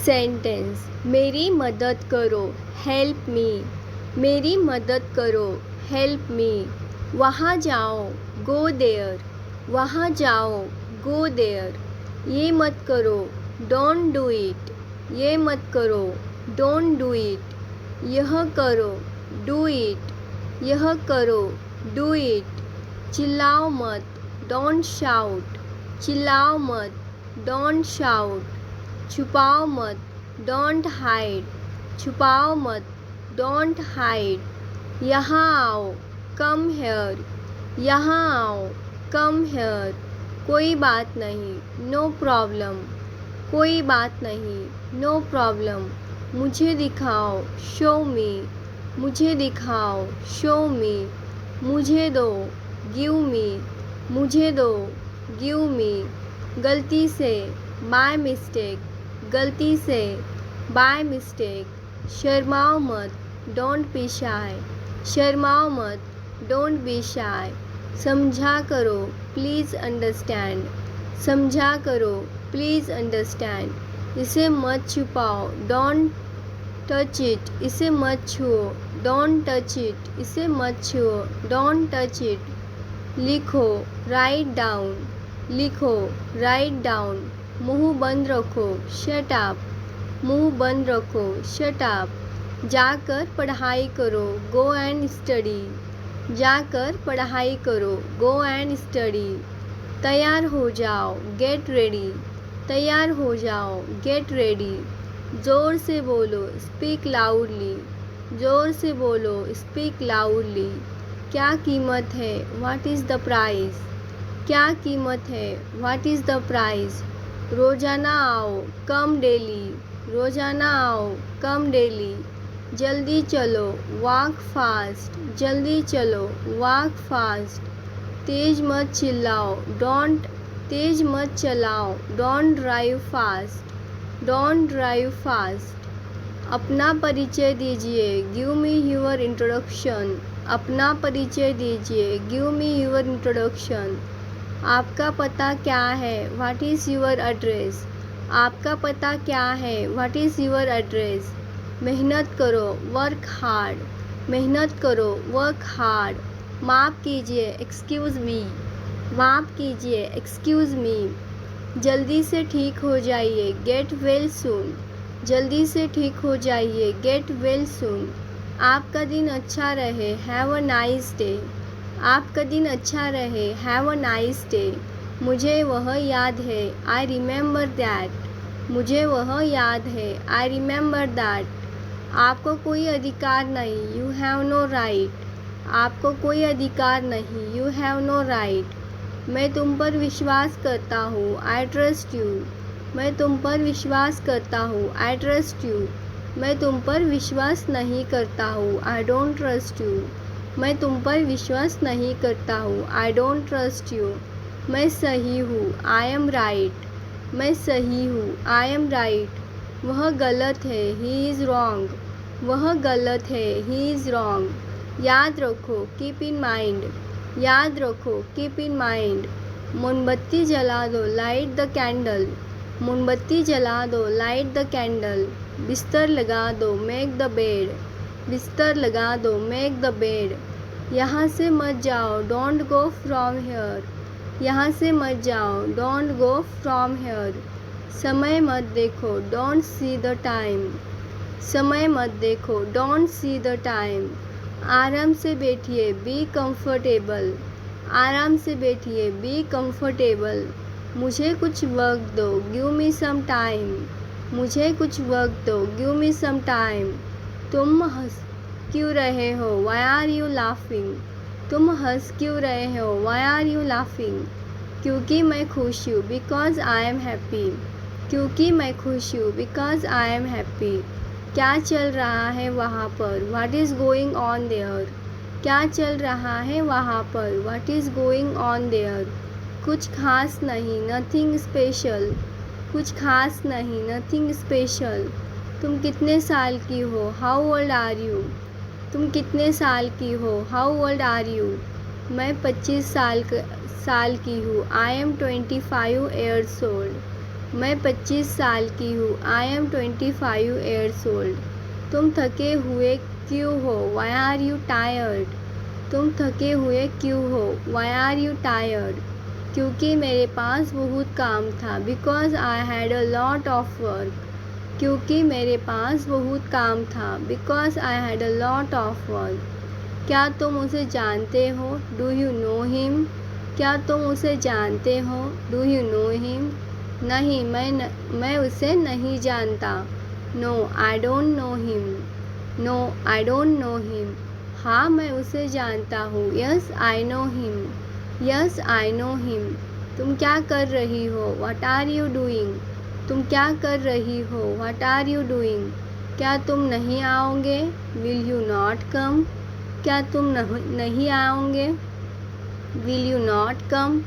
Sentence मेरी मदद करो, हेल्प मी। मेरी मदद करो, हेल्प मी। वहाँ जाओ, गो देयर। वहाँ जाओ, गो देयर। ये मत करो, डोंट डू इट। ये मत करो, डोंट डू इट। यह करो, डू इट। यह करो, डू इट। चिल्लाओ मत, डोंट शाउट। चिल्लाओ मत, डोंट शाउट। छुपाओ मत, डोंट हाइड। छुपाओ मत, डोंट हाइड। यहाँ आओ, कम हेयर। यहाँ आओ, कम हेयर। कोई बात नहीं, नो प्रॉब्लम। कोई बात नहीं, नो प्रॉब्लम। मुझे दिखाओ, शो मी। मुझे दिखाओ, शो मी। मुझे दो, गिव मी। मुझे दो, गिव मी। गलती से, बाय मिस्टेक। गलती से, बाय मिस्टेक। शर्माओ मत, डोंट बी शाय। शर्माओ मत, डोंट बी शाय। समझा करो, प्लीज़ अंडरस्टैंड। समझा करो, प्लीज़ अंडरस्टैंड। इसे मत छुपाओ, डोंट टच इट। इसे मत छुओ, डोंट टच इट। इसे मत छुओ, डोंट टच इट। लिखो, राइट डाउन। लिखो, राइट डाउन। मुंह बंद रखो, शट अप। मुंह बंद रखो, शट अप। जाकर पढ़ाई करो, गो एंड स्टडी। जाकर पढ़ाई करो, गो एंड स्टडी। तैयार हो जाओ, गेट रेडी। तैयार हो जाओ, गेट रेडी। ज़ोर से बोलो, स्पीक लाउडली। ज़ोर से बोलो, स्पीक लाउडली। क्या कीमत है, व्हाट इज़ द प्राइस। क्या कीमत है, व्हाट इज़ द प्राइस। रोज़ाना आओ, कम डेली। रोज़ाना आओ, कम डेली। जल्दी चलो, वॉक फास्ट। जल्दी चलो, वॉक फास्ट। तेज मत चिल्लाओ, डोंट। तेज मत चलाओ, don't drive fast. Don't drive fast. अपना परिचय दीजिए, गिव मी योर इंट्रोडक्शन। अपना परिचय दीजिए, गिव मी योर इंट्रोडक्शन। आपका पता क्या है, व्हाट इज़ योर एड्रेस। आपका पता क्या है, व्हाट इज़ योर एड्रेस। मेहनत करो, वर्क हार्ड। मेहनत करो, वर्क हार्ड। माफ़ कीजिए, एक्सक्यूज़ मी। माफ़ कीजिए, एक्सक्यूज़ मी। जल्दी से ठीक हो जाइए, गेट वेल सून। जल्दी से ठीक हो जाइए, गेट वेल सून। आपका दिन अच्छा रहे, हैव अ नाइस डे। आपका दिन अच्छा रहे, हैव अ नाइस डे। मुझे वह याद है, आई रिमेंबर दैट। मुझे वह याद है, आई रिमेंबर दैट। आपको कोई अधिकार नहीं, यू हैव नो राइट। आपको कोई अधिकार नहीं, यू हैव नो राइट। मैं तुम पर विश्वास करता हूँ, आई ट्रस्ट यू। मैं तुम पर विश्वास करता हूँ, आई ट्रस्ट यू। मैं तुम पर विश्वास नहीं करता हूँ, आई डोंट ट्रस्ट यू। मैं तुम पर विश्वास नहीं करता हूँ, आई डोंट ट्रस्ट यू। मैं सही हूँ, आई एम राइट। मैं सही हूँ, आई एम राइट। वह गलत है, ही इज़ रॉन्ग। वह गलत है, ही इज़ रॉन्ग। याद रखो, कीप इन माइंड। याद रखो, कीप इन माइंड। मोमबत्ती जला दो, लाइट द कैंडल। मोमबत्ती जला दो, लाइट द कैंडल। बिस्तर लगा दो, मेक द बेड। बिस्तर लगा दो, मेक द बेड। यहाँ से मत जाओ, डोंट गो फ्रॉम हेयर। यहाँ से मत जाओ, डोंट गो फ्रॉम हेयर। समय मत देखो, डोंट सी द टाइम। समय मत देखो, डोंट सी द टाइम। आराम से बैठिए, बी कंफर्टेबल। आराम से बैठिए, बी कंफर्टेबल। मुझे कुछ वक्त दो, गिव मी सम टाइम। मुझे कुछ वक्त दो, गिव मी सम टाइम। तुम हंस क्यों रहे हो, वाई आर यू लाफिंग। तुम हंस क्यों रहे हो, वाई आर यू लाफिंग। क्योंकि मैं खुश हूँ, बिकॉज आई एम हैप्पी। क्योंकि मैं खुश हूँ, बिकॉज आई एम हैप्पी। क्या चल रहा है वहाँ पर, what is going on their. क्या चल रहा है वहाँ पर, what is going on their. कुछ खास नहीं, नथिंग स्पेशल। कुछ खास नहीं, नथिंग स्पेशल। तुम कितने साल की हो, हाउ ओल्ड आर यू। तुम कितने साल की हो, हाउ ओल्ड आर यू। मैं 25 साल की हूँ, आई एम 25 ईयर्स ओल्ड। मैं 25 साल की हूँ। I am 25 years old. तुम थके हुए क्यों हो? Why are you tired? तुम थके हुए क्यों हो? Why are you tired? क्योंकि मेरे पास बहुत काम था। Because I had a lot of work. क्योंकि मेरे पास बहुत काम था। Because I had a lot of work. क्या तुम उसे जानते हो? Do you know him? क्या तुम उसे जानते हो? Do you know him? नहीं, मैं उसे नहीं जानता। No, I don't know him. No, I don't know him. हाँ, मैं उसे जानता हूँ। Yes, I know him. Yes, I know him. तुम क्या कर रही हो? What are you doing? तुम क्या कर रही हो? What are you doing? क्या तुम नहीं आओगे? Will you not come? क्या तुम नहीं आओगे? Will you not come?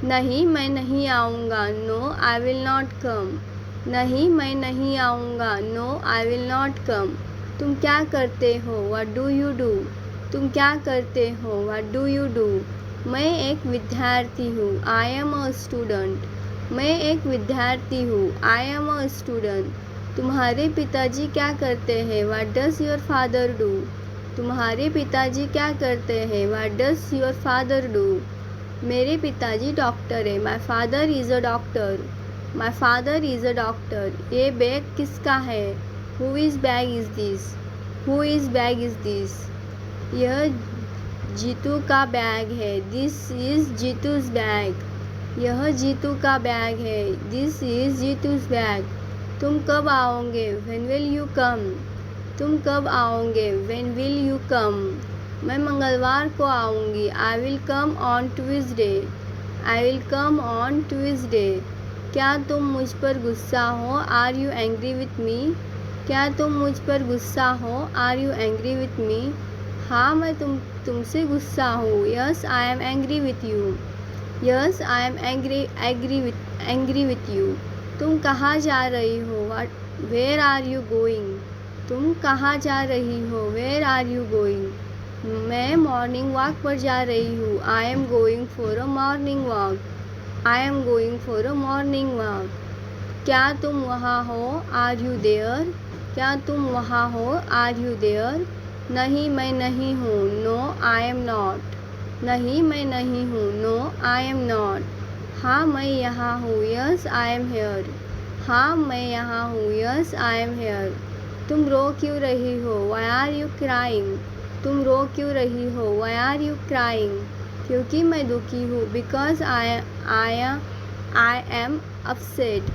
नहीं, मैं नहीं आऊँगा। No, I will not come. नहीं, मैं नहीं आऊँगा। No, I will not come. तुम क्या करते हो? What do you do? तुम क्या करते हो? What do you do? मैं एक विद्यार्थी हूँ। I am a student. मैं एक विद्यार्थी हूँ। I am a student. तुम्हारे पिताजी क्या करते हैं? What does your father do? तुम्हारे पिताजी क्या करते हैं? What does your father do? मेरे पिताजी डॉक्टर है। My father is a doctor. My father is a doctor. ये बैग किसका है? Whose bag is this? Whose bag is this? यह जीतू का बैग है। This is जीतू's bag. यह जीतू का बैग है। This is जीतू's bag. तुम कब आओगे? When will you come? तुम कब आओगे? When will you come? मैं मंगलवार को आऊँगी। I will come on Tuesday. I will come on Tuesday. क्या तुम मुझ पर गुस्सा हो? Are you angry with me? क्या तुम मुझ पर गुस्सा हो? Are you angry with me? हाँ, मैं तुमसे गुस्सा हूँ। Yes, I am angry with you. Yes, I am angry with you. तुम कहाँ जा रही हो? Where are you going? तुम कहाँ जा रही हो? Where are you going? मैं मॉर्निंग वॉक पर जा रही हूँ। I am going for a morning walk. I am going for a morning walk. क्या तुम वहाँ हो? Are you there? क्या तुम वहाँ हो? Are you there? नहीं, मैं नहीं हूँ। No, I am not. नहीं, मैं नहीं हूँ। No, I am not. हाँ, मैं यहाँ हूँ। Yes, I am here. हाँ, मैं यहाँ हूँ। Yes, I am here. तुम रो क्यों रही हो? Why are you crying? तुम रो क्यों रही हो? Why are you crying? क्योंकि मैं दुखी हूँ। Because I am upset.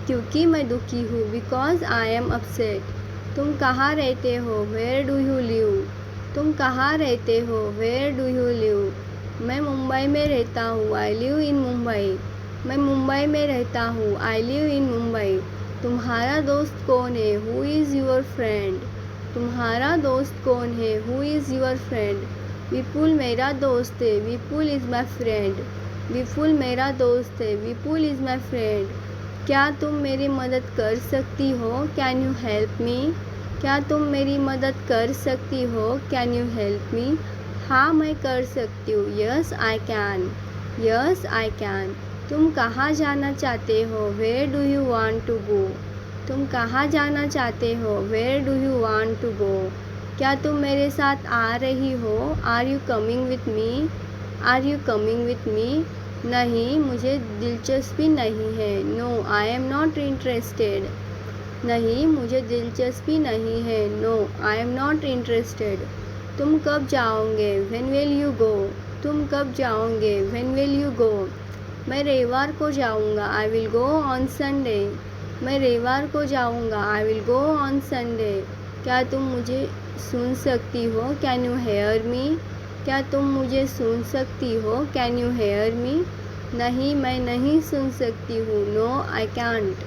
क्योंकि मैं दुखी हूँ। Because I am upset. तुम कहाँ रहते हो? Where do you live? तुम कहाँ रहते हो? Where do you live? मैं मुंबई में रहता हूँ। I live in Mumbai. मैं मुंबई में रहता हूँ। I live in Mumbai. तुम्हारा दोस्त कौन है? Who is your friend? तुम्हारा दोस्त कौन है? Who is your friend? विपुल मेरा दोस्त है। विपुल is my friend. विपुल मेरा दोस्त है। विपुल is my friend. क्या तुम मेरी मदद कर सकती हो? Can you help me? क्या तुम मेरी मदद कर सकती हो? Can you help me? हाँ, मैं कर सकती हूँ। Yes, I can. Yes, I can. तुम कहाँ जाना चाहते हो? Where do you want to go? तुम कहाँ जाना चाहते हो? Where do you want to go? क्या तुम मेरे साथ आ रही हो? Are you coming with me? Are you coming with me? नहीं, मुझे दिलचस्पी नहीं है। No, I am not interested. नहीं, मुझे दिलचस्पी नहीं है। No, I am not interested. तुम कब जाओगे? When will you go? तुम कब जाओगे? When will you go? मैं रविवार को जाऊँगा। I will go on Sunday. मैं रविवार को जाऊँगा। I will go on Sunday. क्या तुम मुझे सुन सकती हो? Can you hear me? क्या तुम मुझे सुन सकती हो? Can you hear me? नहीं, मैं नहीं सुन सकती हूँ। No, I can't.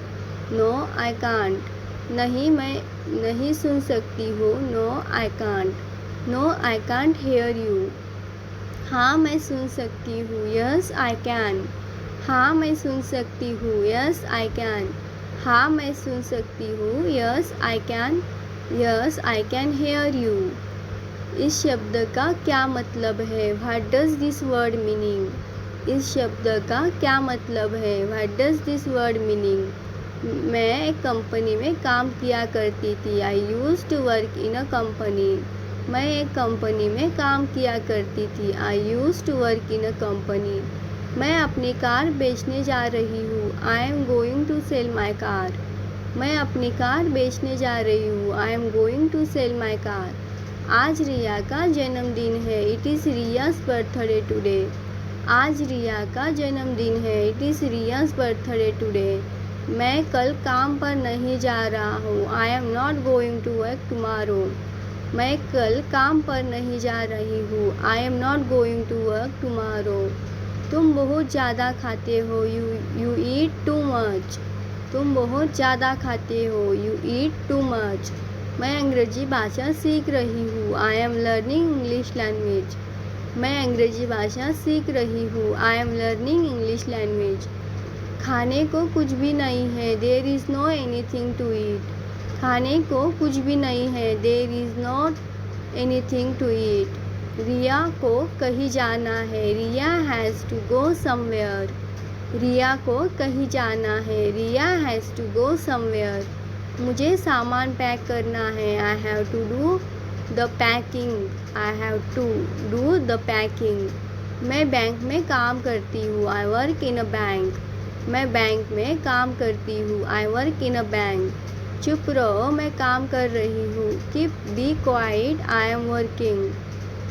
No, I can't. नहीं, मैं नहीं सुन सकती हूँ। No, I can't. No, I can't hear you. हाँ, मैं सुन सकती हूँ। Yes, I can. हाँ, मैं सुन सकती हूँ। Yes, I can. हाँ, मैं सुन सकती हूँ। Yes, I can. Yes, I can hear you. इस शब्द का क्या मतलब है? What does this word meaning? इस शब्द का क्या मतलब है? What does this word meaning? मैं एक कंपनी में काम किया करती थी। I used to work in a company. मैं एक कंपनी में काम किया करती थी। I used to work in a company. मैं अपनी कार बेचने जा रही हूँ। I am going to sell my car. मैं अपनी कार बेचने जा रही हूँ। I am going to sell my car. आज रिया का जन्मदिन है। It is Riya's birthday today. आज रिया का जन्मदिन है। It is Riya's birthday today. मैं कल काम पर नहीं जा रहा हूँ। I am not going to work tomorrow. मैं कल काम पर नहीं जा रही हूँ। I am not going to work tomorrow. तुम बहुत ज़्यादा खाते हो। You eat too much. तुम बहुत ज़्यादा खाते हो। You eat too much. मैं अंग्रेजी भाषा सीख रही हूँ। I am learning English language. मैं अंग्रेजी भाषा सीख रही हूँ। I am learning English language. खाने को कुछ भी नहीं है। There is no anything to eat. खाने को कुछ भी नहीं है। There is not anything to eat. Riya को कहीं जाना है। Riya has to go somewhere. Riya को कहीं जाना है। Riya has to go somewhere. मुझे सामान पैक करना है। I have to do the packing. I have to do the packing. मैं बैंक में काम करती हूँ। I work in a bank. मैं बैंक में काम करती हूँ। I work in a bank. चुप रहो, मैं काम कर रही हूँ। Keep be quiet, I am working.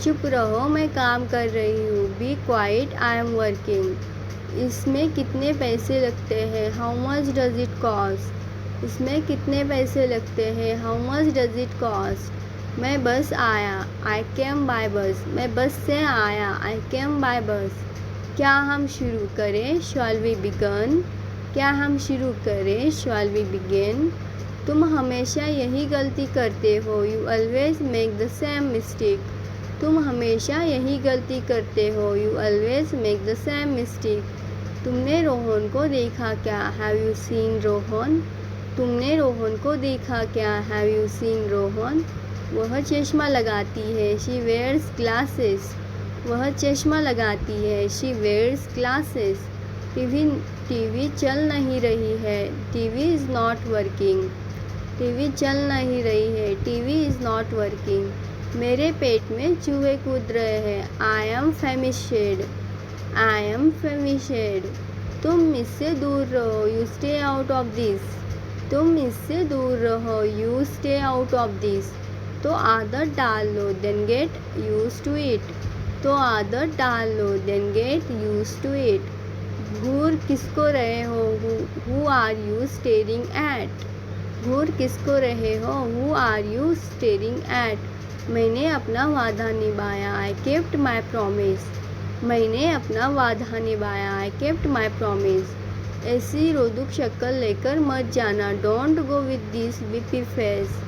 चुप रहो, मैं काम कर रही हूँ। Be quiet, I am working. इसमें कितने पैसे लगते हैं? How much does it cost? इसमें कितने पैसे लगते हैं? How much does it cost? मैं बस आया। आई केम बाय बस। मैं बस से आया। आई केम बाय बस। क्या हम शुरू करें? Shall we begin? क्या हम शुरू करें? Shall we begin? तुम हमेशा यही गलती करते हो। You always make the same mistake. तुम हमेशा यही गलती करते हो। You always make the same mistake. तुमने रोहन को देखा क्या? Have you seen Rohan? तुमने रोहन को देखा क्या? Have you seen Rohan? वह चश्मा लगाती है। She wears glasses. वह चश्मा लगाती है। She wears glasses. टीवी चल नहीं रही है। TV is not working. TV चल नहीं रही है। TV is not working. मेरे पेट में चूहे कूद रहे हैं। I am famished. I am famished. तुम इससे दूर रहो। You stay out of this. तुम इससे दूर रहो। You stay out of this. तो आदत डाल लो। Then get use to it. तो आदत डाल लो। Then get use to it. घूर किसको रहे हो? Who are you staring at? घूर किसको रहे हो? Who are you staring at? मैंने अपना वादा निभाया। I kept my promise. मैंने अपना वादा निभाया। I kept my promise. ऐसी रोदुक शक्ल लेकर मत जाना। Don't go with this weepy face.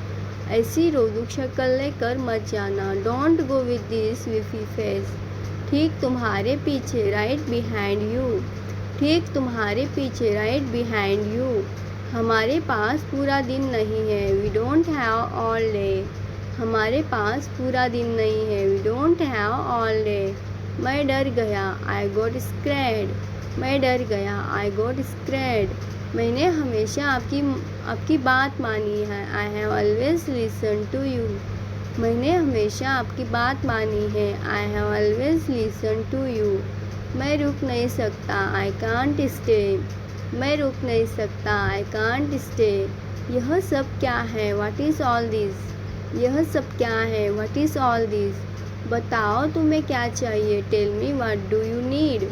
ऐसी रोदुक शक्ल लेकर मत जाना। Don't go with this weepy face. ठीक तुम्हारे पीछे, राइट बिहाइंड यू। ठीक तुम्हारे पीछे, राइट बिहाइंड यू। हमारे पास पूरा दिन नहीं है। We don't have all day. हमारे पास पूरा दिन नहीं है। We don't have all day. मैं डर गया। I got scared. मैं डर गया। I got scared. मैंने हमेशा आपकी बात मानी है। I have always listen to you. मैंने हमेशा आपकी बात मानी है। I have always listen to you. मैं रुक नहीं सकता। I can't stay. मैं रुक नहीं सकता। I can't stay. यह सब क्या है? What is all this? यह सब क्या है? What is all this? बताओ तुम्हें क्या चाहिए? Tell me what do you need?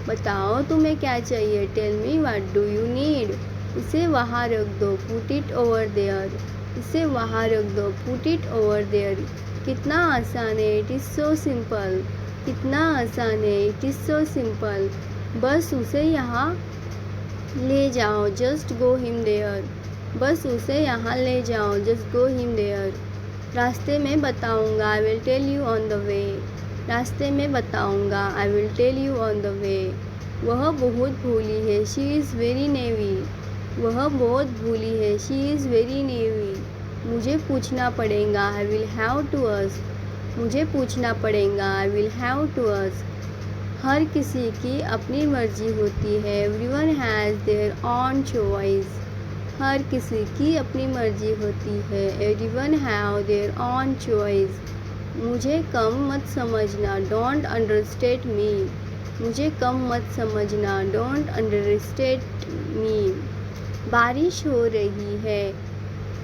बताओ तुम्हें क्या चाहिए? Tell me what do you need? इसे वहाँ रख दो। Put it over there. इसे वहाँ रख दो। Put it over there. कितना आसान है। It is so simple. कितना आसान है। It is so simple. बस उसे यहाँ ले जाओ। Just go him there. बस उसे यहाँ ले जाओ। Just go him there. रास्ते में बताऊँगा। I will tell you on the way. रास्ते में बताऊँगा। I will tell you on the way. वह बहुत भूली है। She is very naive. वह बहुत भूली है। She is very naive. मुझे पूछना पड़ेगा। I will have to ask. मुझे पूछना पड़ेगा। I will have to ask. हर किसी की अपनी मर्जी होती है। Everyone has their own choice. हर किसी की अपनी मर्जी होती है। Everyone have their own choice. मुझे कम मत समझना, डोंट अंडरस्टेट मी। मुझे कम मत समझना, डोंट अंडरस्टेट मी। बारिश हो रही है,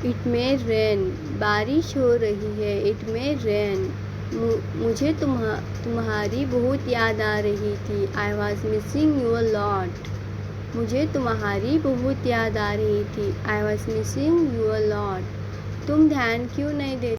इट मे रेन। बारिश हो रही है, इट मे रेन। मुझे तुम्हारी बहुत याद आ रही थी। I was missing you a lot. मुझे तुम्हारी बहुत याद आ रही थी। I was missing you a lot. तुम ध्यान क्यों नहीं देते?